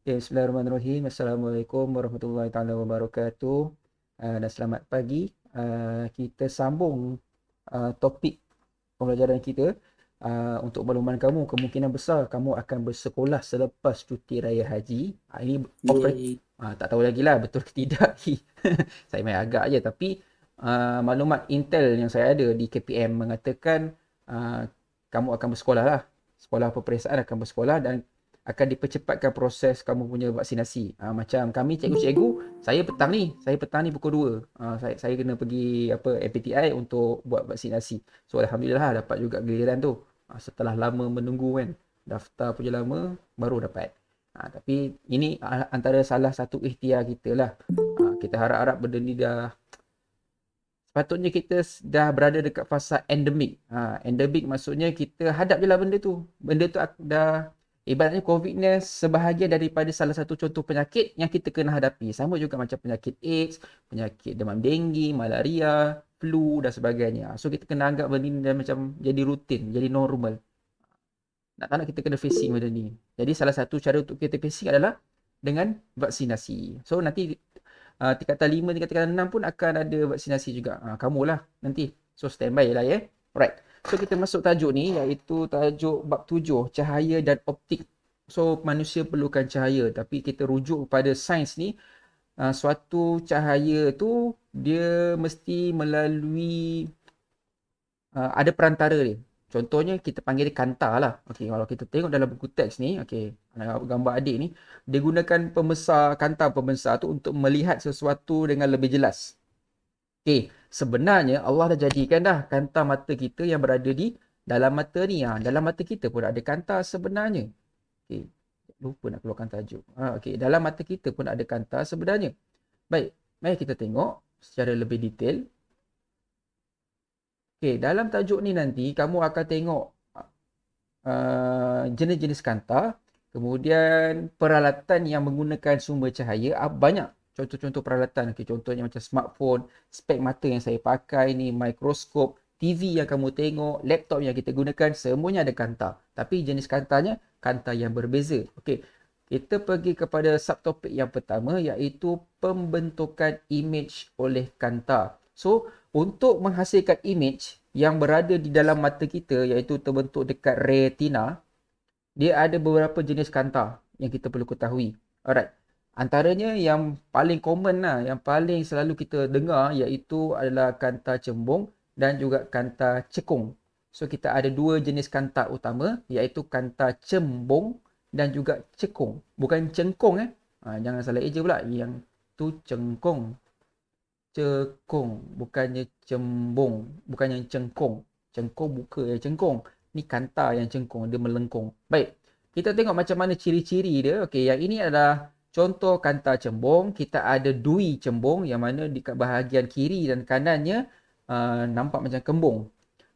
Okay, Bismillahirrahmanirrahim. Assalamualaikum warahmatullahi taala wabarakatuh. Dan selamat pagi. Kita sambung topik pembelajaran kita. Untuk makluman kamu, kemungkinan besar kamu akan bersekolah selepas cuti raya haji. Ini Yeay. tak tahu lagi lah betul ke tidak. Saya main agak je, tapi maklumat intel yang saya ada di KPM mengatakan uh, kamu akan bersekolah lah. Sekolah peperiksaan akan bersekolah dan akan dipercepatkan proses kamu punya vaksinasi. Macam kami cikgu-cikgu, saya petang ni pukul 2. Saya kena pergi MPTI untuk buat vaksinasi. So alhamdulillah dapat juga giliran tu. Setelah lama menunggu kan. Daftar punya lama baru dapat. Tapi ini antara salah satu ikhtiar kita lah. Kita harap-harap benda ni sepatutnya kita dah berada dekat fasa endemik. Endemik maksudnya kita hadap je lah benda tu. Benda tu dah ibaratnya COVID ni sebahagian daripada salah satu contoh penyakit yang kita kena hadapi. Sama juga macam penyakit AIDS, penyakit demam denggi, malaria, flu dan sebagainya. So kita kena anggap benda ni dah macam jadi rutin, jadi normal. Nak tak nak kita kena facing benda ni. Jadi salah satu cara untuk kita facing adalah dengan vaksinasi. So nanti tingkatan 5, tingkatan 6 pun akan ada vaksinasi juga. Kamu lah nanti. So standby lah ya. Alright. So kita masuk tajuk ni iaitu tajuk bab 7, cahaya dan optik. So manusia perlukan cahaya tapi kita rujuk kepada sains ni. Suatu cahaya tu dia mesti melalui ada perantara dia. Contohnya kita panggil dia kanta lah. Okey, kalau kita tengok dalam buku teks ni, okey, gambar adik ni, dia gunakan kanta pembesar tu untuk melihat sesuatu dengan lebih jelas. Okey, sebenarnya Allah dah jadikan dah kanta mata kita yang berada di dalam mata ni. Dalam mata kita pun ada kanta sebenarnya. Okey, lupa nak keluarkan tajuk. Okey, dalam mata kita pun ada kanta sebenarnya. Baik, mari kita tengok secara lebih detail. Okey, dalam tajuk ni nanti kamu akan tengok jenis-jenis kanta, kemudian peralatan yang menggunakan sumber cahaya. Banyak contoh-contoh peralatan. Okay, contohnya macam smartphone, spek mata yang saya pakai ni, mikroskop, TV yang kamu tengok, laptop yang kita gunakan, semuanya ada kanta. Tapi jenis kantanya, kanta yang berbeza. Okey, kita pergi kepada subtopik yang pertama iaitu pembentukan image oleh kanta. So, untuk menghasilkan image yang berada di dalam mata kita iaitu terbentuk dekat retina, dia ada beberapa jenis kanta yang kita perlu ketahui. Alright. Antaranya yang paling common lah, yang paling selalu kita dengar iaitu adalah kanta cembung dan juga kanta cekung. So kita ada dua jenis kanta utama iaitu kanta cembung dan juga cekung. Bukan cengkung jangan salah eja pula. Yang tu cengkung. Cekung, bukannya cembung, bukannya cengkung. Cengkung buka yang cengkung. Ni kanta yang cengkung, dia melengkung. Baik, kita tengok macam mana ciri-ciri dia. Okey, yang ini adalah contoh kanta cembung. Kita ada dui cembung yang mana di bahagian kiri dan kanannya nampak macam kembung.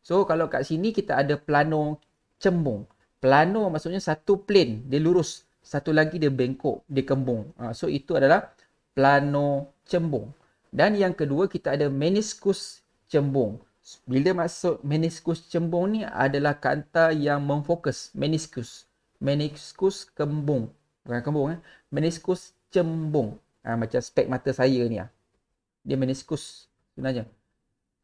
So, kalau kat sini kita ada plano cembung. Plano maksudnya satu plane, dia lurus. Satu lagi dia bengkok, dia kembung. So, itu adalah plano cembung. Dan yang kedua kita ada meniskus cembung. Bila masuk meniskus cembung ni adalah kanta yang memfokus. Meniskus. Meniskus kembung. Bukan kembung Meniskus cembung. Macam spek mata saya ni Dia meniskus sebenarnya.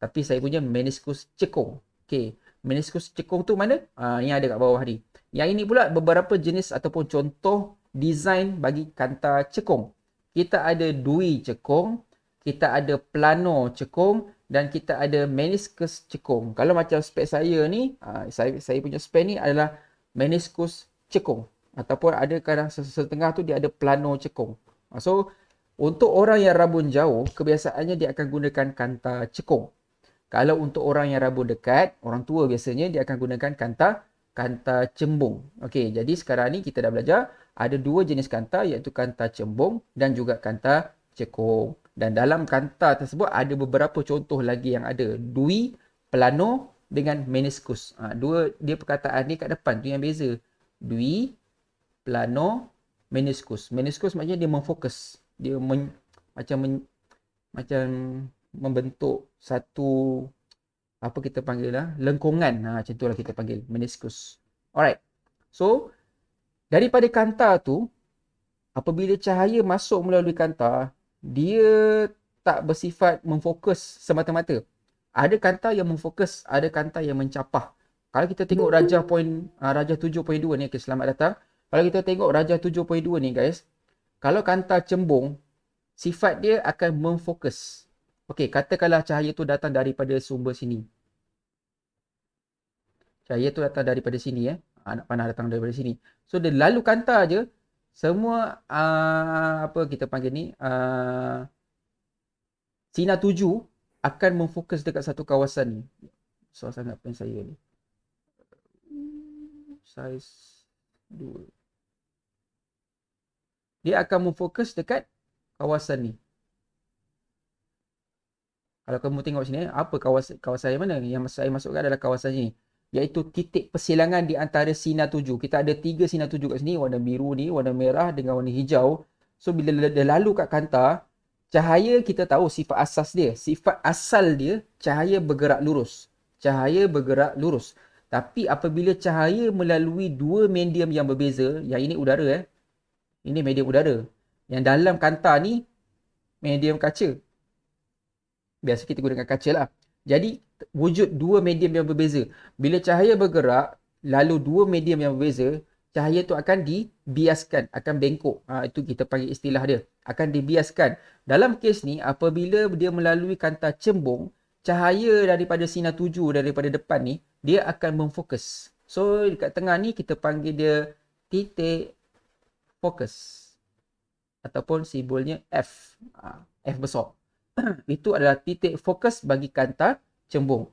Tapi saya punya meniskus cekung. Okey. Meniskus cekung tu mana? Yang ada kat bawah ni. Yang ini pula beberapa jenis ataupun contoh design bagi kanta cekung. Kita ada dui cekung, kita ada plano cekung dan kita ada meniskus cekung. Kalau macam spek saya ni, saya punya spek ni adalah meniskus cekung. Ataupun ada kadang setengah tu dia ada plano cekung. So, untuk orang yang rabun jauh, kebiasaannya dia akan gunakan kanta cekung. Kalau untuk orang yang rabun dekat, orang tua biasanya dia akan gunakan kanta cembung. Okey, jadi sekarang ni kita dah belajar ada dua jenis kanta iaitu kanta cembung dan juga kanta cekung. Dan dalam kanta tersebut ada beberapa contoh lagi yang ada. Dui, plano dengan meniskus. Dua dia perkataan ni kat depan tu yang beza. Dui, plano, meniskus. Meniskus maknanya dia memfokus. Dia macam membentuk satu apa kita panggil lengkungan. Macam itulah kita panggil meniskus. Alright. So daripada kanta tu Apabila cahaya masuk melalui kantar, dia tak bersifat memfokus semata-mata. Ada kantar yang memfokus, ada kantar yang mencapah. Kalau kita tengok Raja 7.2 ni, okay, selamat datang. Kalau kita tengok Raja 7.2 ni guys, kalau kantar cembung, sifat dia akan memfokus. Okey, katakanlah cahaya tu datang daripada sumber sini. Cahaya tu datang daripada sini Anak panah datang daripada sini. So dia lalu kantar je, semua apa kita panggil ni, sinar tuju akan memfokus dekat satu kawasan ni. Besar sangat pen saya ni. Saiz 2. Dia akan memfokus dekat kawasan ni. Kalau kamu tengok sini, apa kawasan yang mana? Yang saya masukkan adalah kawasan ini. Iaitu titik persilangan di antara sinar tuju. Kita ada 3 sinar tuju kat sini. Warna biru ni, warna merah dengan warna hijau. So, bila dia lalu kat kantar, cahaya kita tahu sifat asas dia. Sifat asal dia, cahaya bergerak lurus. Cahaya bergerak lurus. Tapi apabila cahaya melalui 2 medium yang berbeza, yang ini udara ini medium udara. Yang dalam kantar ni, medium kaca. Biasa kita gunakan kaca lah. Jadi, wujud 2 medium yang berbeza. Bila cahaya bergerak, lalu 2 medium yang berbeza, cahaya tu akan dibiaskan, akan bengkok. Itu kita panggil istilah dia. Akan dibiaskan. Dalam kes ni, apabila dia melalui kantar cembung, cahaya daripada sinar tuju daripada depan ni, dia akan memfokus. So, dekat tengah ni, kita panggil dia titik fokus. Ataupun simbolnya F. F besar. Itu adalah titik fokus bagi kantar cembung.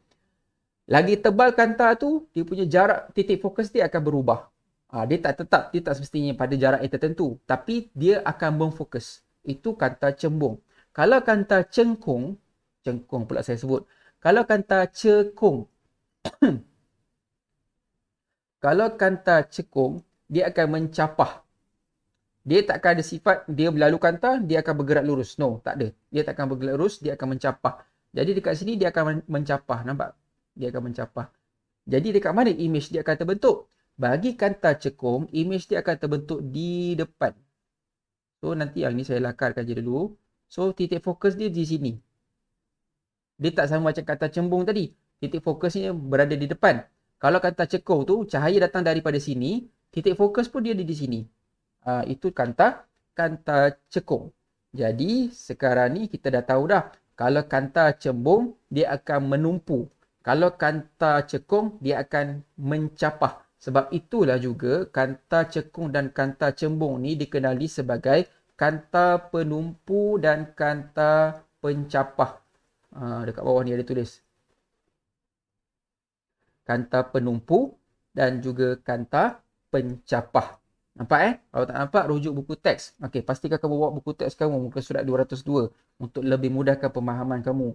Lagi tebal kantar tu, dia punya jarak titik fokus dia akan berubah. Dia tak tetap, dia tak semestinya pada jarak yang tertentu. Tapi dia akan memfokus. Itu kantar cembung. Kalau kantar cengkung pula saya sebut. Kalau kantar cekung, kalau kantar cekung, dia akan mencapah. Dia takkan ada sifat dia berlalu kantar, dia akan bergerak lurus. No, tak ada. Dia takkan bergerak lurus, dia akan mencapah. Jadi dekat sini dia akan mencapah. Nampak? Dia akan mencapah. Jadi dekat mana image dia akan terbentuk? Bagi kantar cekung, image dia akan terbentuk di depan. So nanti yang ni saya lakarkan je dulu. So titik fokus dia di sini. Dia tak sama macam kantar cembung tadi. Titik fokusnya berada di depan. Kalau kantar cekung tu, cahaya datang daripada sini, titik fokus pun dia ada di sini. Itu kantar cekung. Jadi sekarang ni kita dah tahu dah. Kalau kantar cembung, dia akan menumpu. Kalau kantar cekung, dia akan mencapah. Sebab itulah juga kantar cekung dan kantar cembung ni dikenali sebagai kantar penumpu dan kantar pencapah. Dekat bawah ni ada tulis. Kantar penumpu dan juga kantar pencapah. Nampak Kalau tak nampak, rujuk buku teks. Okey, pastikan kamu bawa buku teks kamu, muka surat 202 untuk lebih mudahkan pemahaman kamu.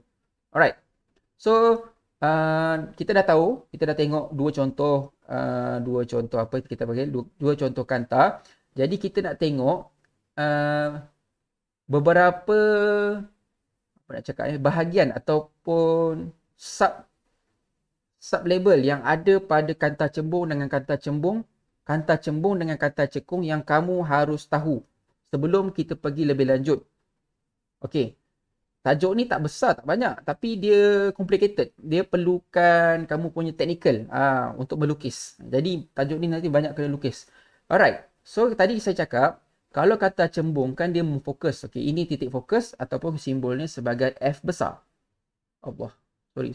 Alright. So, kita dah tahu, kita dah tengok dua contoh apa kita panggil, dua contoh kantar. Jadi kita nak tengok beberapa apa nak cakap bahagian ataupun sub label yang ada pada kantar cembung dengan kantar cembung dengan kantar cekung yang kamu harus tahu sebelum kita pergi lebih lanjut. Okey. Tajuk ni tak besar, tak banyak, tapi dia complicated. Dia perlukan kamu punya technical untuk melukis. Jadi tajuk ni nanti banyak kena lukis. Alright. So tadi saya cakap kalau kata cembung kan dia memfokus. Okey, ini titik fokus ataupun simbolnya sebagai F besar. Allah. Sorry.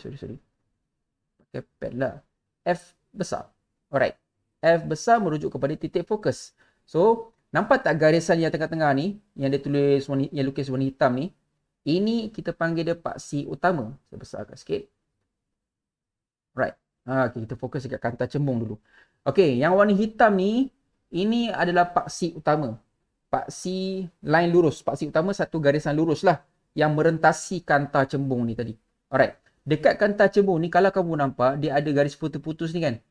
Pakai pad lah. F besar. Alright. F besar merujuk kepada titik fokus. So, nampak tak garisan yang tengah-tengah ni, yang dia tulis, yang lukis warna hitam ni? Ini kita panggil dia paksi utama. Saya besarkan sikit. Right. Okay, kita fokus dekat kantar cembung dulu. Okay, yang warna hitam ni, ini adalah paksi utama. Paksi line lurus. Paksi utama satu garisan lurus lah, yang merentasi kantar cembung ni tadi. Alright. Dekat kantar cembung ni, kalau kamu nampak, dia ada garis putus-putus ni kan?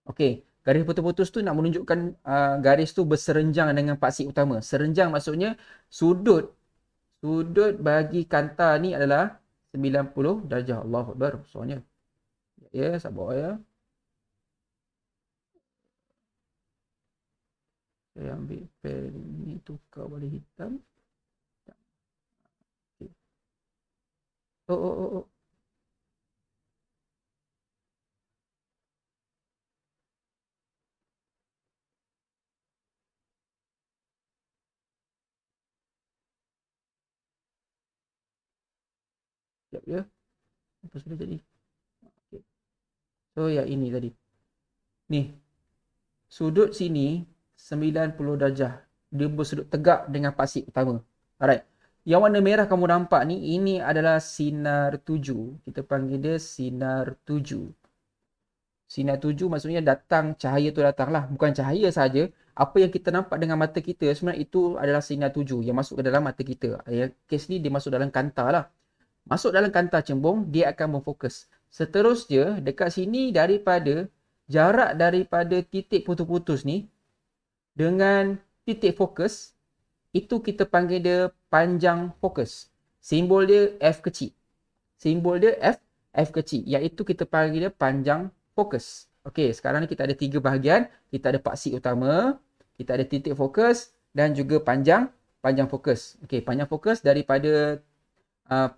Okey, garis putus-putus tu nak menunjukkan garis tu berserenjang dengan paksi utama. Serenjang maksudnya sudut bagi kantar ni adalah 90 darjah. Allahu Akbar. Soalnya. Ya, sabar ya. Saya ambil pen ni, tukar warna hitam. Okay. Oh. Sekejap ya. Apa sudah jadi? Okay. So, yang ini tadi. Ni, sudut sini 90 darjah. Dia bersudut tegak dengan pasir utama. Alright. Yang warna merah kamu nampak ni, ini adalah sinar tuju. Kita panggil dia sinar tuju. Sinar tuju maksudnya datang, cahaya tu datang lah. Bukan cahaya saja. Apa yang kita nampak dengan mata kita sebenarnya itu adalah sinar tuju yang masuk ke dalam mata kita. Kes ni dia masuk dalam kanta lah. Masuk dalam kanta cembung, dia akan memfokus. Seterusnya, dekat sini jarak daripada titik putus-putus ni dengan titik fokus, itu kita panggil dia panjang fokus. Simbol dia F kecil. Simbol dia F kecil. Iaitu kita panggil dia panjang fokus. Okey, sekarang ni kita ada 3 bahagian. Kita ada paksik utama, kita ada titik fokus dan juga panjang fokus. Okey, panjang fokus daripada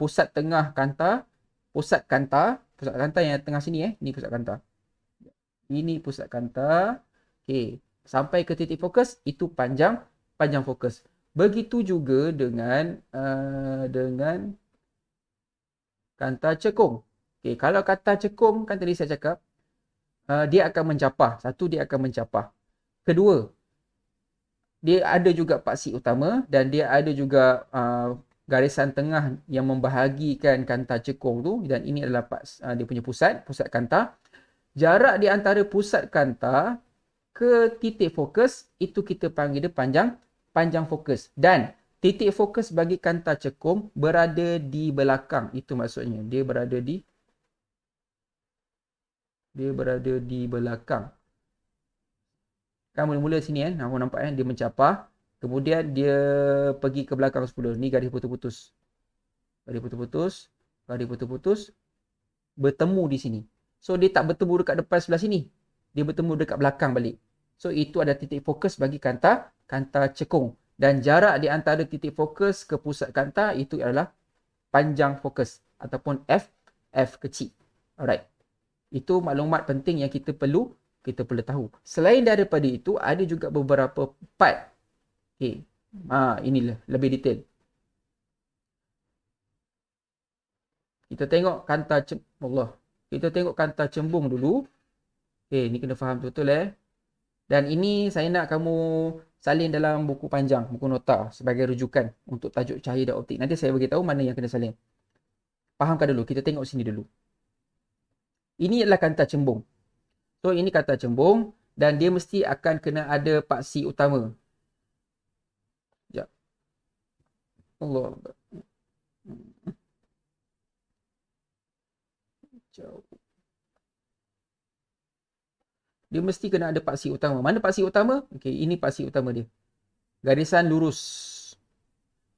pusat tengah kanta, pusat kanta yang tengah sini ni pusat kanta. Ini pusat kanta. Okey, sampai ke titik fokus itu panjang fokus. Begitu juga dengan kanta cekung. Okey, kalau kanta cekung kan tadi saya cakap dia akan mencapah. Satu, dia akan mencapah. Kedua, dia ada juga paksik utama dan dia ada juga garisan tengah yang membahagikan kanta cekung tu, dan ini adalah dia punya pusat kanta. Jarak di antara pusat kanta ke titik fokus itu kita panggil dia panjang fokus, dan titik fokus bagi kanta cekung berada di belakang. Itu maksudnya dia berada di belakang. Kan mula-mula sini nampak dia mencapah. Kemudian dia pergi ke belakang 10. Ni garis putus-putus. Garis putus-putus bertemu di sini. So dia tak bertemu dekat depan sebelah sini. Dia bertemu dekat belakang balik. So itu ada titik fokus bagi kanta cekung. Dan jarak di antara titik fokus ke pusat kanta itu adalah panjang fokus ataupun F kecil. Alright. Itu maklumat penting yang kita perlu tahu. Selain daripada itu, ada juga beberapa part. Okay. Inilah lebih detail. Kita tengok kanta cembung dulu. Okay, ni kena faham betul. Dan ini saya nak kamu salin dalam buku panjang, buku nota sebagai rujukan untuk tajuk cahaya dan optik. Nanti saya beritahu mana yang kena salin. Fahamkan dulu, kita tengok sini dulu. Ini adalah kanta cembung. So ini kanta cembung dan dia mesti akan kena ada paksik utama. Sekejap. Allah. Dia mesti kena ada paksik utama. Mana paksik utama? Okey, ini paksik utama dia. Garisan lurus.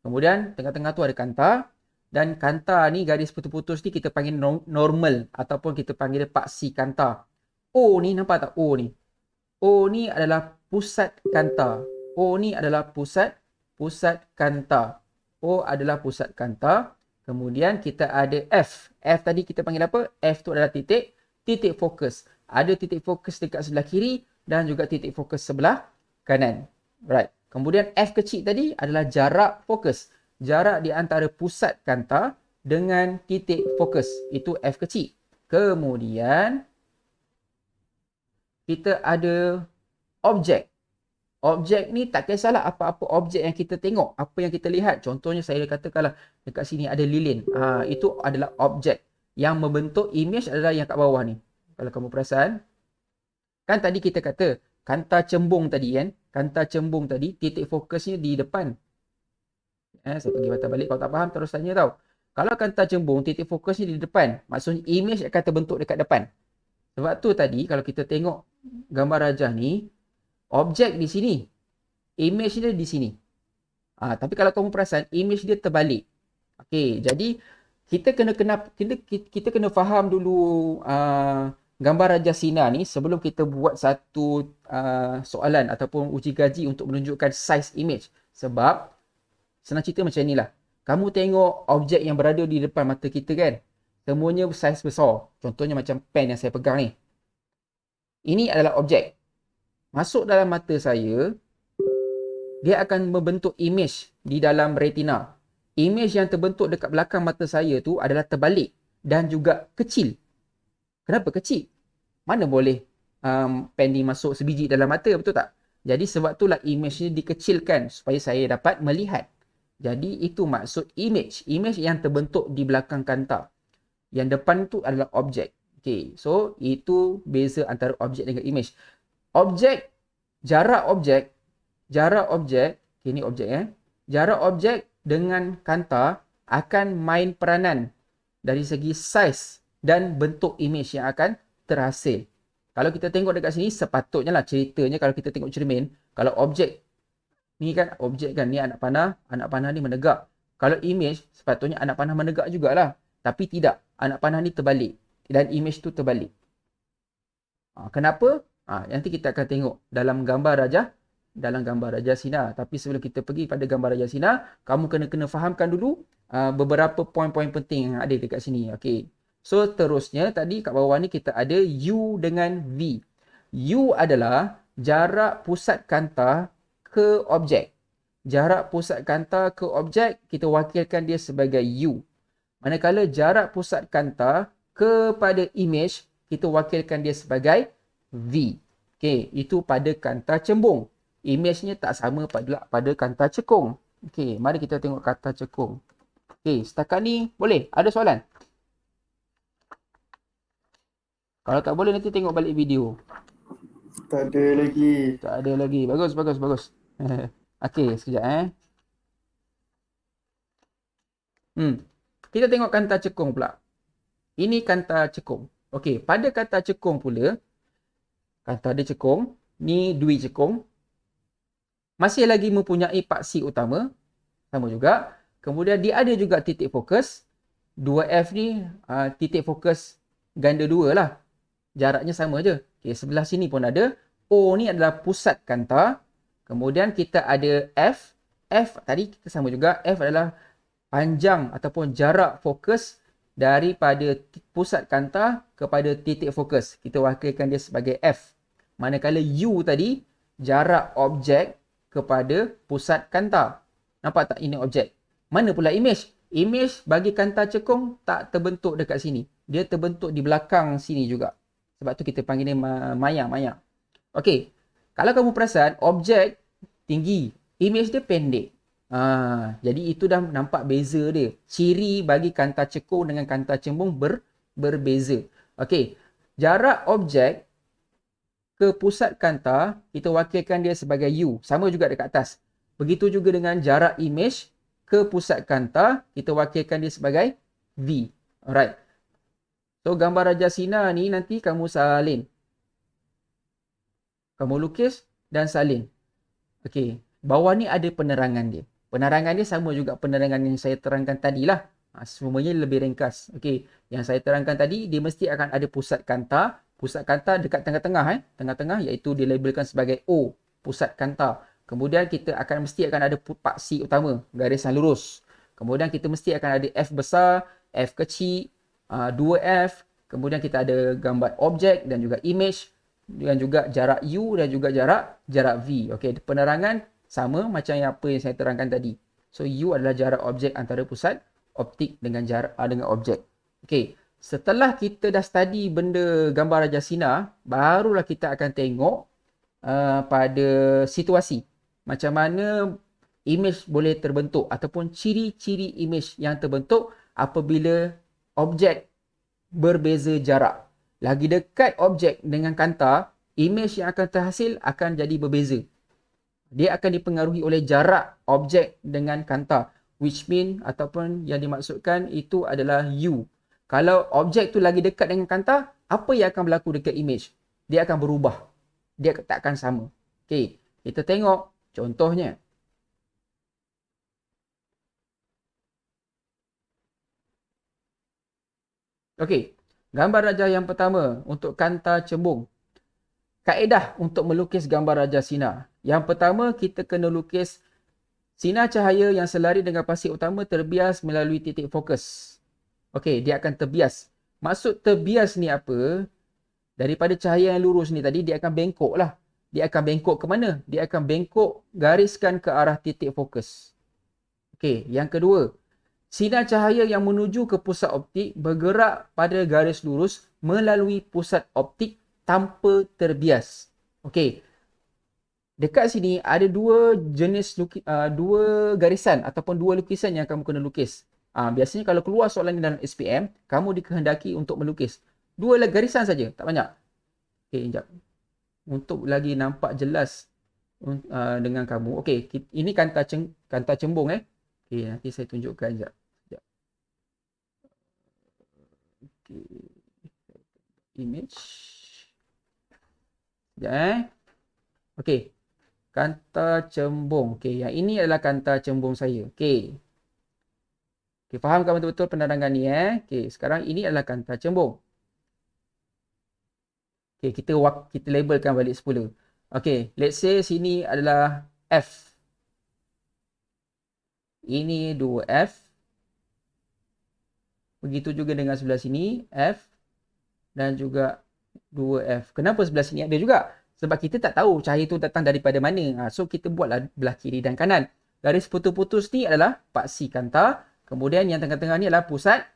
Kemudian tengah-tengah tu ada kanta. Dan kanta ni, garis putus-putus ni kita panggil normal ataupun kita panggil paksik kanta. O ni, nampak tak O ni? O ni adalah pusat kanta. O ni adalah pusat kanta. O adalah pusat kanta. Kemudian kita ada F. F tadi kita panggil apa? F tu adalah titik fokus. Ada titik fokus dekat sebelah kiri dan juga titik fokus sebelah kanan. Right. Kemudian F kecil tadi adalah jarak fokus. Jarak di antara pusat kanta dengan titik fokus. Itu F kecil. Kemudian kita ada objek. Objek ni tak kisahlah apa-apa objek yang kita tengok, apa yang kita lihat. Contohnya saya katakanlah dekat sini ada lilin. Itu adalah objek. Yang membentuk image adalah yang kat bawah ni. Kalau kamu perasan, kan tadi kita kata kanta cembung tadi kan. Kanta cembung tadi titik fokusnya di depan. Saya pergi batal balik, kalau tak faham terus tanya tau. Kalau kanta cembung titik fokusnya di depan, maksudnya image akan terbentuk dekat depan. Sebab tu tadi kalau kita tengok gambar rajah ni, objek di sini, image dia di sini. Tapi kalau kamu perasan, image dia terbalik. Okey, jadi kita kena faham dulu gambar Raja Sina ni, sebelum kita buat satu soalan ataupun uji gaji untuk menunjukkan size image. Sebab senang cerita macam inilah. Kamu tengok objek yang berada di depan mata kita kan? Semuanya saiz besar. Contohnya macam pen yang saya pegang ni. Ini adalah objek. Masuk dalam mata saya, dia akan membentuk image di dalam retina. Image yang terbentuk dekat belakang mata saya tu adalah terbalik dan juga kecil. Kenapa kecil? Mana boleh pen ni masuk sebiji dalam mata, betul tak? Jadi sebab itulah image ni dikecilkan supaya saya dapat melihat. Jadi itu maksud image. Image yang terbentuk di belakang kanta. Yang depan tu adalah objek. Okay, so itu beza antara objek dengan image. Objek, jarak objek, okay, ni objek jarak objek dengan kanta akan main peranan dari segi saiz dan bentuk image yang akan terhasil. Kalau kita tengok dekat sini, sepatutnya lah ceritanya kalau kita tengok cermin, kalau objek ni kan, objek kan, ni anak panah ni menegak. Kalau image, sepatutnya anak panah menegak jugalah. Tapi tidak, anak panah ni terbalik dan image tu terbalik. Kenapa? Nanti kita akan tengok dalam gambar Raja Sina. Tapi sebelum kita pergi pada gambar Raja Sina, kamu kena fahamkan dulu beberapa poin-poin penting yang ada dekat sini. Okay. So terusnya tadi kat bawah ni kita ada U dengan V. U adalah jarak pusat kanta ke objek. Jarak pusat kanta ke objek, kita wakilkan dia sebagai U. Manakala jarak pusat kanta kepada image, kita wakilkan dia sebagai V. Okey, itu pada kanta cembung. Image-nya tak sama pada kanta cekung. Okey, mari kita tengok kanta cekung. Okey, setakat ni boleh? Ada soalan? Kalau tak boleh nanti tengok balik video. Tak ada lagi. Tak ada lagi. Bagus. Okey, sekejap Kita tengok kanta cekung pula. Ini kanta cekung. Okey, pada kanta cekung pula, kanta dia cekung, ni dui cekung. Masih lagi mempunyai paksi utama, sama juga. Kemudian dia ada juga titik fokus. 2F ni titik fokus ganda 2 lah. Jaraknya sama je. Okey, sebelah sini pun ada. O ni adalah pusat kanta. Kemudian kita ada F. F tadi kita sama juga. F adalah panjang ataupun jarak fokus daripada pusat kanta kepada titik fokus. Kita wakilkan dia sebagai F. Manakala U tadi, jarak objek kepada pusat kanta. Nampak tak ini objek? Mana pula image? Image bagi kanta cekung tak terbentuk dekat sini. Dia terbentuk di belakang sini juga. Sebab tu kita panggil dia mayang. Okey. Kalau kamu perasan, objek tinggi. Image dia pendek. Jadi itu dah nampak beza dia. Ciri bagi kanta cekung dengan kanta cembung berbeza. Okey. Jarak objek ke pusat kanta, kita wakilkan dia sebagai U. Sama juga dekat atas. Begitu juga dengan jarak image ke pusat kanta, kita wakilkan dia sebagai V. Alright. So, gambar Raja Sina ni nanti kamu salin. Kamu lukis dan salin. Okey. Bawah ni ada penerangan dia. Penerangan dia sama juga penerangan yang saya terangkan tadi lah. Semuanya lebih ringkas. Okey, yang saya terangkan tadi, dia mesti akan ada pusat kanta. Pusat kanta dekat tengah-tengah. Tengah-tengah iaitu dilabelkan sebagai O. Pusat kanta. Kemudian kita mesti akan ada paksi utama. Garisan lurus. Kemudian kita mesti akan ada F besar, F kecil, 2F. Kemudian kita ada gambar objek dan juga image. Dan juga jarak U dan juga jarak V. Okey, penerangan sama macam apa yang saya terangkan tadi. So, U adalah jarak objek antara pusat optik dengan objek. Okey, setelah kita dah study benda gambar Raja Sina, barulah kita akan tengok pada situasi. Macam mana image boleh terbentuk ataupun ciri-ciri image yang terbentuk apabila objek berbeza jarak. Lagi dekat objek dengan kanta, image yang akan terhasil akan jadi berbeza. Dia akan dipengaruhi oleh jarak objek dengan kanta. Which mean ataupun yang dimaksudkan itu adalah U. Kalau objek tu lagi dekat dengan kanta, apa yang akan berlaku dekat image? Dia akan berubah. Dia tak akan sama. Okey, kita tengok contohnya. Okey, Gambar rajah yang pertama untuk kanta cembung. Kaedah untuk melukis gambar rajah sinar. Yang pertama, kita kena lukis sinar cahaya yang selari dengan pasir utama terbias melalui titik fokus. Okey, dia akan terbias. Maksud terbias ni apa? Daripada cahaya yang lurus ni tadi, dia akan bengkok lah. Dia akan bengkok ke mana? Dia akan bengkok gariskan ke arah titik fokus. Okey, yang kedua, sinar cahaya yang menuju ke pusat optik bergerak pada garis lurus melalui pusat optik tanpa terbias. Okey, dekat sini ada dua garisan ataupun dua lukisan yang kamu kena lukis. Biasanya kalau keluar soalan ni dalam SPM, kamu dikehendaki untuk melukis dua garisan saja, tak banyak. Okey, sekejap. Untuk lagi nampak jelas dengan kamu. Okey, ini kanta cembung Okey, nanti saya tunjukkan sekejap. Okey. Image. Sekejap Okey. Kanta cembung. Okey, yang ini adalah kanta cembung saya. Okey. Okey, fahamkan betul-betul penerangan ni Okey, sekarang ini adalah kanta cembung. Okey, kita labelkan balik semula. Okey, let's say sini adalah F. Ini 2F. Begitu juga dengan sebelah sini F dan juga 2F. Kenapa sebelah sini ada juga? Sebab kita tak tahu cahaya tu datang daripada mana. So kita buatlah belah kiri dan kanan. Garis putus-putus ni adalah paksi kanta. Kemudian yang tengah-tengah ni adalah pusat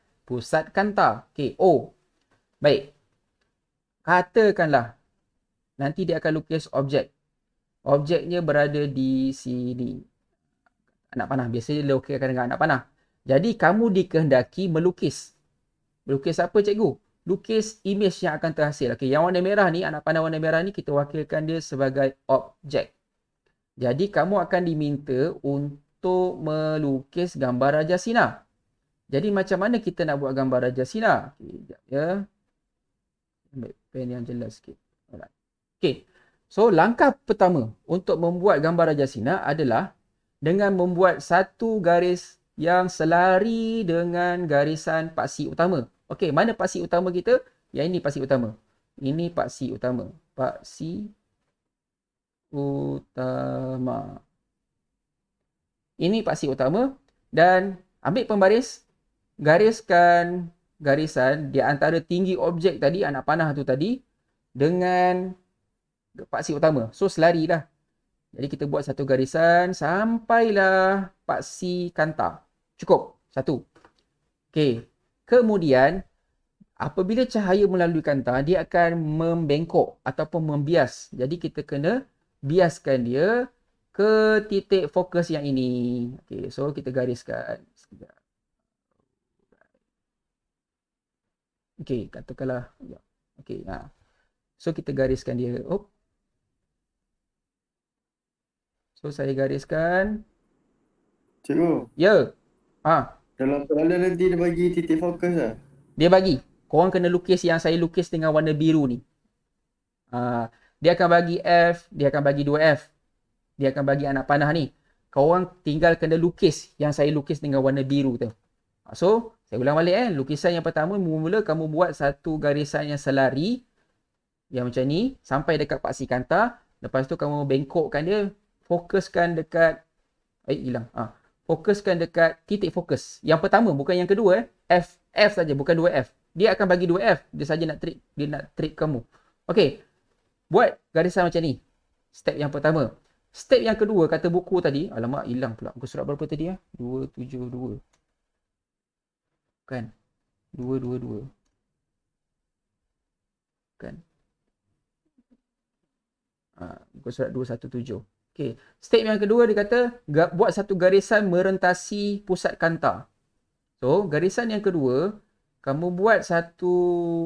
kanta. Okey, O. Baik. Katakanlah nanti dia akan lukis objek. Objeknya berada di sini. Anak panah. Biasanya dia lukiskan dengan anak panah. Jadi kamu dikehendaki melukis. Melukis apa cikgu? Lukis image yang akan terhasil. Okey, yang warna merah ni, anak panah warna merah ni kita wakilkan dia sebagai objek. Jadi kamu akan diminta untuk melukis gambar rajah sinar. Jadi macam mana kita nak buat gambar rajah sinar? Okey, sekejap ya. Ambil pen yang jelas sikit. Alright. Okey. So langkah pertama untuk membuat gambar rajah sinar adalah dengan membuat satu garis yang selari dengan garisan paksi utama. Okey, mana paksi utama kita? Yang ini paksi utama. Ini paksi utama. Paksi utama. Ini paksi utama dan ambil pembaris, gariskan garisan di antara tinggi objek tadi, anak panah tu tadi dengan paksi utama. So selari lah. Jadi kita buat satu garisan sampailah paksi kanta. Cukup. Satu. Okey. Kemudian, apabila cahaya melalui kanta, dia akan membengkok ataupun membias. Jadi kita kena biaskan dia ke titik fokus yang ini. Okey, so kita gariskan. Okey, katakanlah. Okey, so kita gariskan dia. So saya gariskan. Cikgu, Ya. dalam soalan nanti dia bagi titik fokus lah. Dia bagi. Korang kena lukis yang saya lukis dengan warna biru ni. Dia akan bagi F, dia akan bagi 2F. Dia akan bagi anak panah ni. Korang tinggal kena lukis yang saya lukis dengan warna biru tu. So, saya ulang balik lukisan yang pertama, mula-mula kamu buat satu garisan yang selari. Yang macam ni, sampai dekat paksi kanta. Lepas tu kamu bengkokkan dia. Fokuskan dekat, hilang. Fokuskan dekat titik fokus. Yang pertama, bukan yang kedua F saja, bukan 2F. Dia akan bagi 2F. Dia saja nak trick kamu. Okey. Buat garisan macam ni. Step yang pertama. Step yang kedua, kata buku tadi. Alamak, hilang pula. Muka surat berapa tadi 272. Kan? 222. Kan? Muka surat 217. Okey, step yang kedua dia kata buat satu garisan merentasi pusat kanta. So, garisan yang kedua, kamu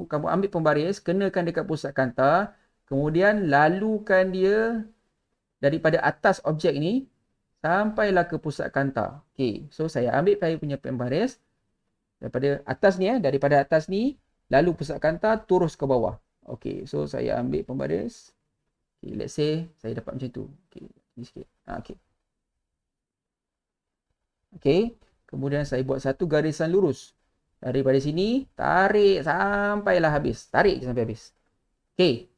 ambil pembaris, kenakan dekat pusat kanta, kemudian lalukan dia daripada atas objek ni sampailah ke pusat kanta. Okey, so saya ambil saya punya pembaris daripada atas ni daripada atas ni lalu pusat kanta terus ke bawah. Okey, so saya ambil pembaris. Okay, let's say saya dapat macam tu. Okey, ni sikit. Okey. Okey, kemudian saya buat satu garisan lurus. Daripada sini, tarik sampailah habis. Tarik je sampai habis. Okey.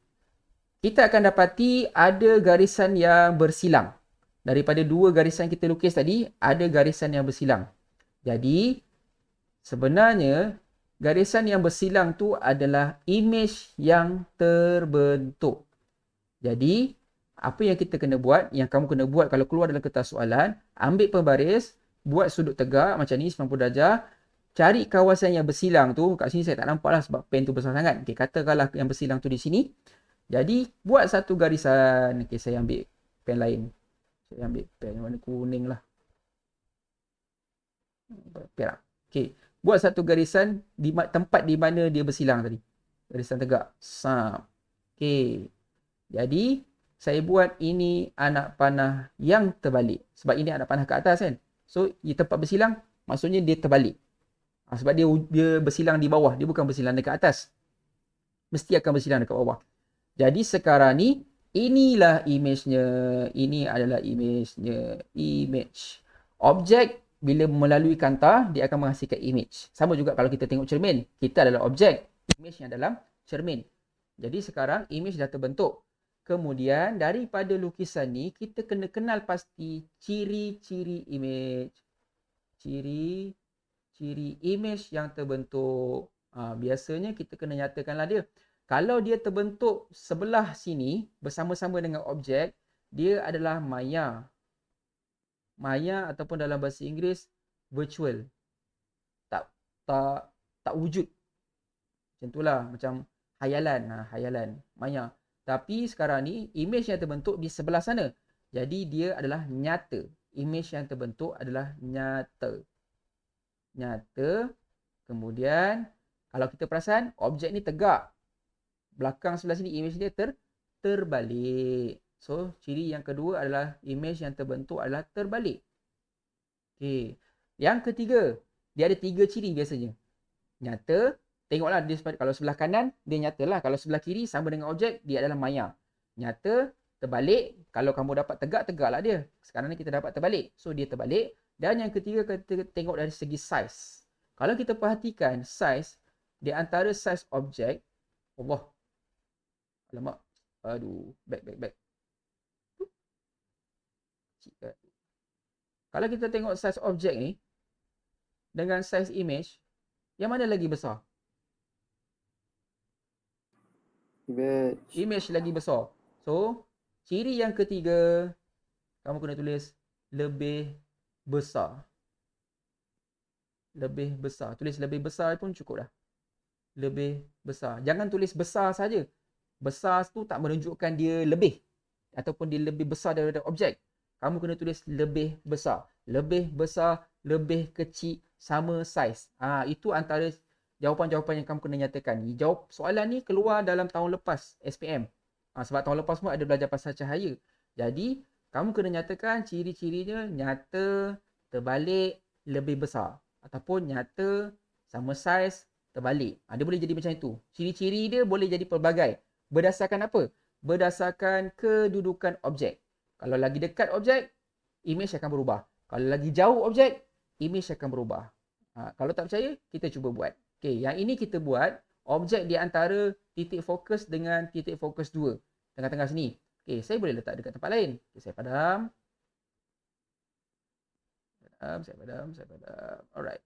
Kita akan dapati ada garisan yang bersilang. Daripada dua garisan kita lukis tadi, ada garisan yang bersilang. Jadi, sebenarnya garisan yang bersilang tu adalah image yang terbentuk. Jadi, apa yang kita kena buat, yang kamu kena buat kalau keluar dalam kertas soalan, ambil pembaris, buat sudut tegak macam ni 90 darjah, cari kawasan yang bersilang tu. Kat sini saya tak nampak lah sebab pen tu besar sangat. Okay, katakanlah yang bersilang tu di sini. Jadi, buat satu garisan. Okay, saya ambil pen lain. Saya ambil pen warna kuning lah. Perak. Okay, buat satu garisan di tempat di mana dia bersilang tadi. Garisan tegak. Sap. Okay. Jadi, saya buat ini anak panah yang terbalik. Sebab ini anak panah ke atas kan. So, di tempat bersilang, maksudnya dia terbalik. Sebab dia bersilang di bawah. Dia bukan bersilang dekat atas. Mesti akan bersilang dekat bawah. Jadi, sekarang ni, inilah image-nya. Ini adalah image-nya. Image. Objek, bila melalui kanta, dia akan menghasilkan image. Sama juga kalau kita tengok cermin. Kita adalah objek. Image yang dalam cermin. Jadi, sekarang image dah terbentuk. Kemudian daripada lukisan ni kita kena kenal pasti ciri-ciri image. Ciri-ciri image yang terbentuk. Biasanya kita kena nyatakanlah dia. Kalau dia terbentuk sebelah sini bersama-sama dengan objek, dia adalah maya. Maya ataupun dalam bahasa Inggeris virtual. Tak wujud. Macam itulah, macam hayalan, hayalan, maya. Tapi sekarang ni image yang terbentuk di sebelah sana. Jadi dia adalah nyata. Image yang terbentuk adalah nyata. Nyata. Kemudian kalau kita perasan objek ni tegak. Belakang sebelah sini image dia terbalik. So ciri yang kedua adalah image yang terbentuk adalah terbalik. Okey. Yang ketiga, dia ada 3 ciri biasanya. Nyata. Tengoklah dia, kalau sebelah kanan dia nyatalah, kalau sebelah kiri sama dengan objek dia adalah maya. Nyata, terbalik. Kalau kamu dapat tegak, tegaklah dia. Sekarang ni kita dapat terbalik. So dia terbalik. Dan yang ketiga kita tengok dari segi size. Kalau kita perhatikan size di antara size objek, Allah. Alamak. Aduh, back. Kalau kita tengok size objek ni dengan size image, yang mana lagi besar? Image lagi besar. So, ciri yang ketiga, kamu kena tulis lebih besar. Lebih besar. Tulis lebih besar pun cukup dah. Lebih besar. Jangan tulis besar saja. Besar tu tak menunjukkan dia lebih. Ataupun dia lebih besar daripada objek. Kamu kena tulis lebih besar. Lebih besar, lebih kecil, sama saiz. Itu antara jawapan-jawapan yang kamu kena nyatakan. Jawab soalan ni keluar dalam tahun lepas SPM. Sebab tahun lepas pun ada belajar pasal cahaya. Jadi, kamu kena nyatakan ciri-cirinya nyata, terbalik, lebih besar. Ataupun nyata, sama saiz, terbalik. Dia boleh jadi macam itu. Ciri-ciri dia boleh jadi pelbagai. Berdasarkan apa? Berdasarkan kedudukan objek. Kalau lagi dekat objek, image akan berubah. Kalau lagi jauh objek, image akan berubah. Kalau tak percaya, kita cuba buat. Okey, yang ini kita buat objek di antara titik fokus dengan titik fokus 2. Tengah-tengah sini. Okey, saya boleh letak dekat tempat lain. Okey, saya padam. Saya padam. Alright.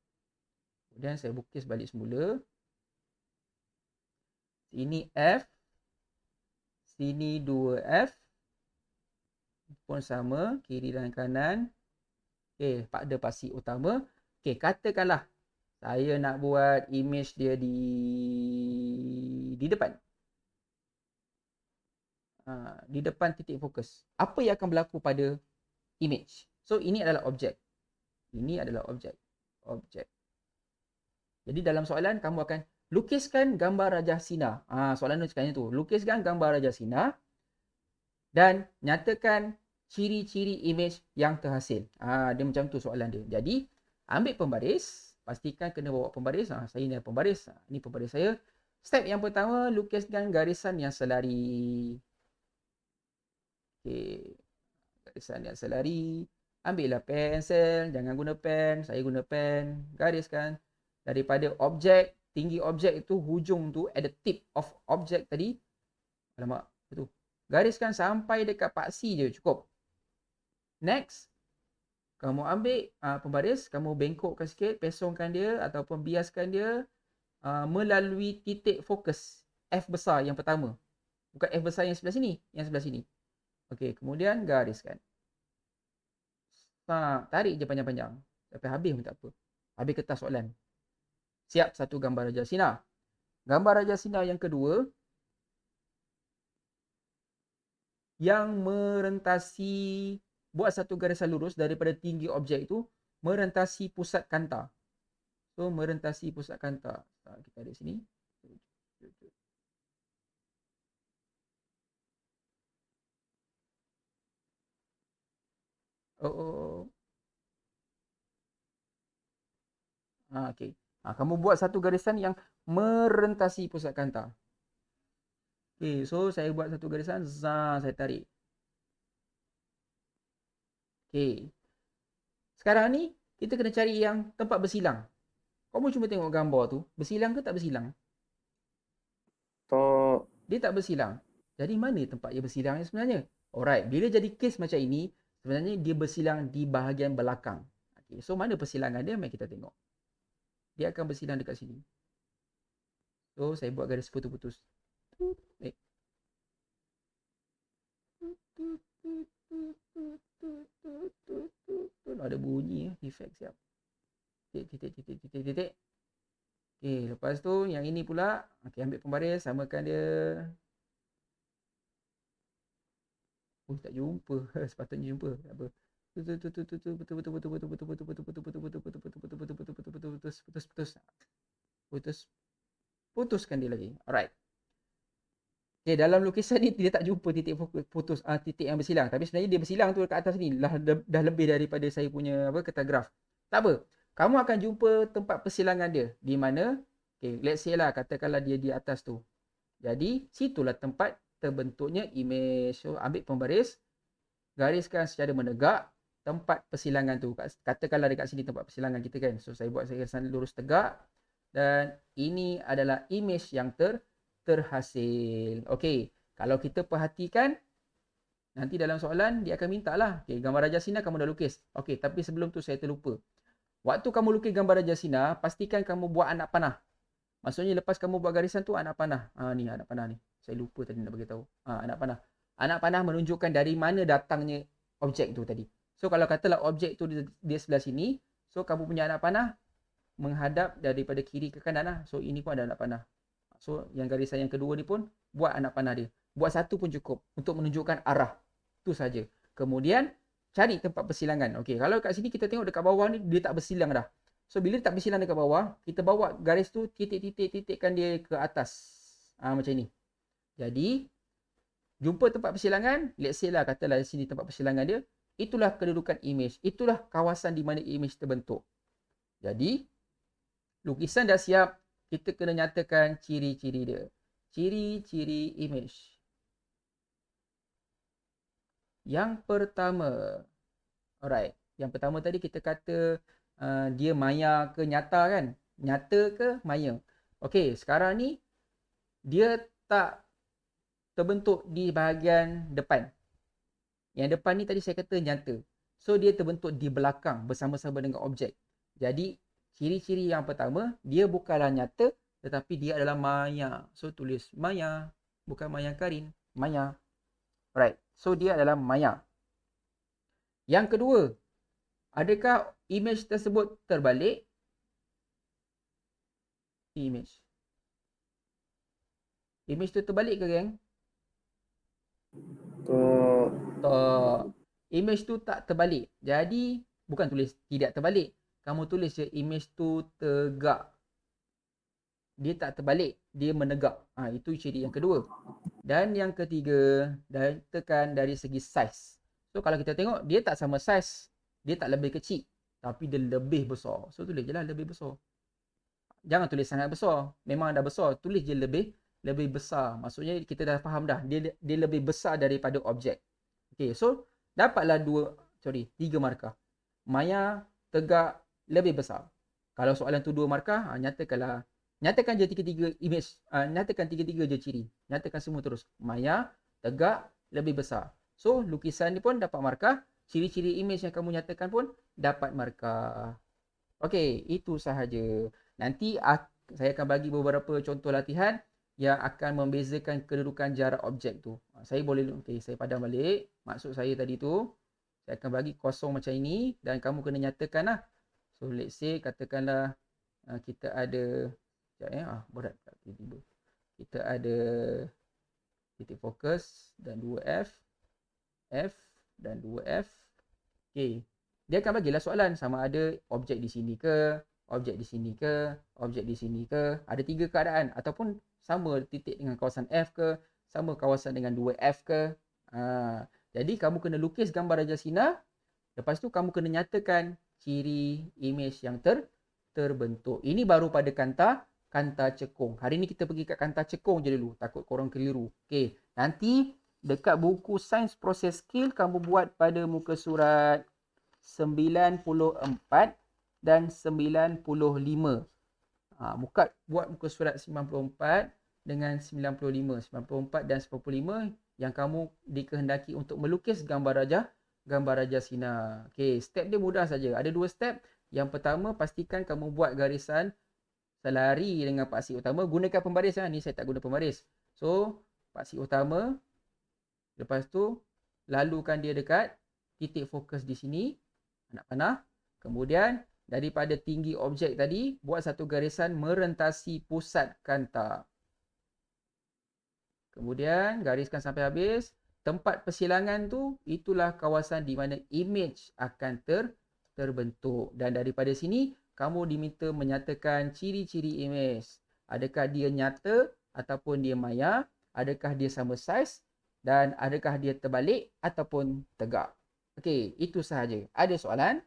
Kemudian saya lukis balik semula. Sini F. Sini 2F. Pun sama, kiri dan kanan. Okey, pada pasi utama. Okey, katakanlah saya nak buat image dia di depan. Di depan titik fokus. Apa yang akan berlaku pada image? So, ini adalah objek. Ini adalah objek. Objek. Jadi, dalam soalan, kamu akan lukiskan gambar Raja Sina. Soalan tu cakapnya tu. Lukiskan gambar Raja Sina dan nyatakan ciri-ciri image yang terhasil. Dia macam tu soalan dia. Jadi, ambil pembaris. Pastikan kena bawa pembaris. Saya ni pembaris. Ini pembaris saya. Step yang pertama, lukiskan garisan yang selari. Okey. Garisan yang selari. Ambillah pensel. Jangan guna pen. Saya guna pen. Gariskan. daripada objek, tinggi objek itu, hujung tu, at the tip of object tadi. Alamak, itu. Gariskan sampai dekat paksi je, cukup. Next, kamu ambil pembaris, kamu bengkokkan sikit, pesongkan dia ataupun biaskan dia melalui titik fokus F besar yang pertama. Bukan F besar yang sebelah sini, yang sebelah sini. Okey, kemudian gariskan. Tarik je panjang-panjang. Sampai habis pun tak apa. Habis kertas soalan. Siap satu gambar Raja Sinar. Gambar Raja Sinar yang kedua, yang merentasi, buat satu garisan lurus daripada tinggi objek itu, merentasi pusat kanta. So, merentasi pusat kanta. Kita ada sini. Oh. Okey. Kamu buat satu garisan yang merentasi pusat kanta. Okey, so saya buat satu garisan, saya tarik. Okey. Sekarang ni kita kena cari yang tempat bersilang. Kamu cuba tengok gambar tu, bersilang ke tak bersilang? Tak. Dia tak bersilang. Jadi mana tempat dia bersilang sebenarnya? Alright, bila jadi kes macam ini, sebenarnya dia bersilang di bahagian belakang. Okay, so mana persilangan dia? Mari kita tengok. Dia akan bersilang dekat sini. So, saya buat garis putus-putus. Ada bunyi, efek siap. Titik. Okay, lepas tu yang ini pula. Okay, ambil pembaris, samakan dia. Tak jumpa. Sepatutnya jumpa. Tak apa. Putuskan dia lagi. Alright. Okay, dalam lukisan ni dia tak jumpa titik putus, titik yang bersilang. Tapi sebenarnya dia bersilang tu kat atas ni. Dah lebih daripada saya punya kertas graf. Tak apa. Kamu akan jumpa tempat persilangan dia. Di mana? Okay, let's say lah, katakanlah dia di atas tu. Jadi, situlah tempat terbentuknya image. So, ambil pembaris. Gariskan secara menegak tempat persilangan tu. Katakanlah dekat sini tempat persilangan kita kan. So, saya buat garisan lurus tegak. Dan ini adalah image yang terhasil. Okey, kalau kita perhatikan, nanti dalam soalan dia akan minta lah. Okay, gambar Raja Sinar kamu dah lukis. Okey, tapi sebelum tu saya terlupa. Waktu kamu lukis gambar Raja Sinar, pastikan kamu buat anak panah. Maksudnya lepas kamu buat garisan tu, anak panah. Ni anak panah ni. Saya lupa tadi nak beritahu. Anak panah. Anak panah menunjukkan dari mana datangnya objek tu tadi. So, kalau katalah objek tu dia sebelah sini, so kamu punya anak panah menghadap daripada kiri ke kanan lah. So, ini pun ada anak panah. So, yang garisan yang kedua ni pun buat anak panah dia. Buat satu pun cukup untuk menunjukkan arah. Itu saja. Kemudian, cari tempat persilangan. Okey, kalau kat sini kita tengok dekat bawah ni, dia tak bersilang dah. So, bila tak bersilang dekat bawah, kita bawa garis tu, titikkan dia ke atas. Macam ni. Jadi, jumpa tempat persilangan, let's say lah, katalah sini tempat persilangan dia, itulah kedudukan image. Itulah kawasan di mana image terbentuk. Jadi, lukisan dah siap, kita kena nyatakan ciri-ciri dia. Ciri-ciri image. Yang pertama. Alright. Yang pertama tadi kita kata dia maya ke nyata kan? Nyata ke maya? Okey, sekarang ni dia tak terbentuk di bahagian depan. Yang depan ni tadi saya kata nyata. So, dia terbentuk di belakang bersama-sama dengan objek. Jadi, ciri-ciri yang pertama, dia bukanlah nyata, tetapi dia adalah maya. So, tulis maya. Bukan maya Karin. Maya. Alright. So, dia adalah maya. Yang kedua, adakah image tersebut terbalik? Image. Image tu terbalik ke, geng? Tak. Image tu tak terbalik. Jadi, bukan tulis tidak terbalik. Kamu tulis je image tu tegak. Dia tak terbalik. Dia menegak. Itu ciri yang kedua. Dan yang ketiga, dan tekan dari segi size. So, kalau kita tengok, dia tak sama size. Dia tak lebih kecil. Tapi dia lebih besar. So, tulis je lah lebih besar. Jangan tulis sangat besar. Memang dah besar. Tulis je lebih besar. Maksudnya, kita dah faham dah. Dia lebih besar daripada objek. Okay, so, dapatlah 3 markah. Maya, tegak, lebih besar. Kalau soalan tu 2 markah, nyatakanlah. Nyatakan je tiga-tiga image, nyatakan tiga-tiga je ciri. Nyatakan semua terus. Maya, tegak, lebih besar. So, lukisan ni pun dapat markah. Ciri-ciri image yang kamu nyatakan pun dapat markah. Okey, itu sahaja. Nanti saya akan bagi beberapa contoh latihan yang akan membezakan kedudukan jarak objek tu. Saya boleh, okey, saya padam balik. Maksud saya tadi tu, saya akan bagi kosong macam ini dan kamu kena nyatakan lah. So, let's say katakanlah kita ada, sekejap berat tiba-tiba. Kita ada titik fokus dan 2F, F dan 2F. Okey. Dia akan bagilah soalan sama ada objek di sini ke, objek di sini ke, objek di sini ke. Ada 3 keadaan ataupun sama titik dengan kawasan F ke, sama kawasan dengan 2F ke. Jadi kamu kena lukis gambar raja sinar. Lepas tu kamu kena nyatakan ciri image yang terbentuk. Ini baru pada kanta cekung. Hari ni kita pergi kat kanta cekung je dulu. Takut korang keliru. Okey. Nanti dekat buku Science Process Skill kamu buat pada muka surat 94 dan 95. Buat muka surat 94 dengan 95. 94 dan 95 yang kamu dikehendaki untuk melukis gambar raja sinar. Okey, step dia mudah saja. Ada 2 step. Yang pertama, pastikan kamu buat garisan selari dengan paksi utama. Gunakan pembaris. Ni saya tak guna pembaris. So, paksi utama. Lepas tu, lalukan dia dekat titik fokus di sini. Anak panah. Kemudian, daripada tinggi objek tadi, buat satu garisan merentasi pusat kanta. Kemudian, gariskan sampai habis. Tempat persilangan tu, itulah kawasan di mana image akan terbentuk. Dan daripada sini, kamu diminta menyatakan ciri-ciri image. Adakah dia nyata ataupun dia maya? Adakah dia sama saiz? Dan adakah dia terbalik ataupun tegak? Okey, itu sahaja. Ada soalan?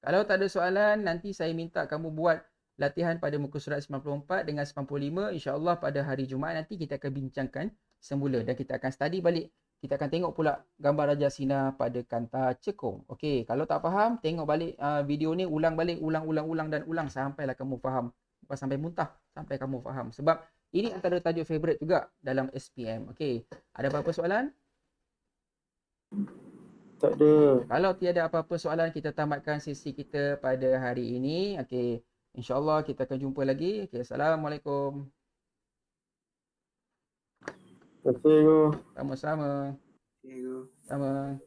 Kalau tak ada soalan, nanti saya minta kamu buat latihan pada muka surat 94 dengan 95. InsyaAllah pada hari Jumaat nanti kita akan bincangkan semula. Dan kita akan study balik. Kita akan tengok pula gambar raja sinar pada kanta cekung. Okey, kalau tak faham, tengok balik video ni. Ulang balik, ulang dan ulang sampailah kamu faham. Bukan sampai muntah, sampai kamu faham. Sebab ini antara tajuk favourite juga dalam SPM. Okey, ada apa-apa soalan? Tak ada. Kalau tiada apa-apa soalan, kita tamatkan sesi kita pada hari ini. Okey, insyaAllah kita akan jumpa lagi. Okey, Assalamualaikum. Terima kasih, Cikgu. Sama-sama. Cikgu. Sama.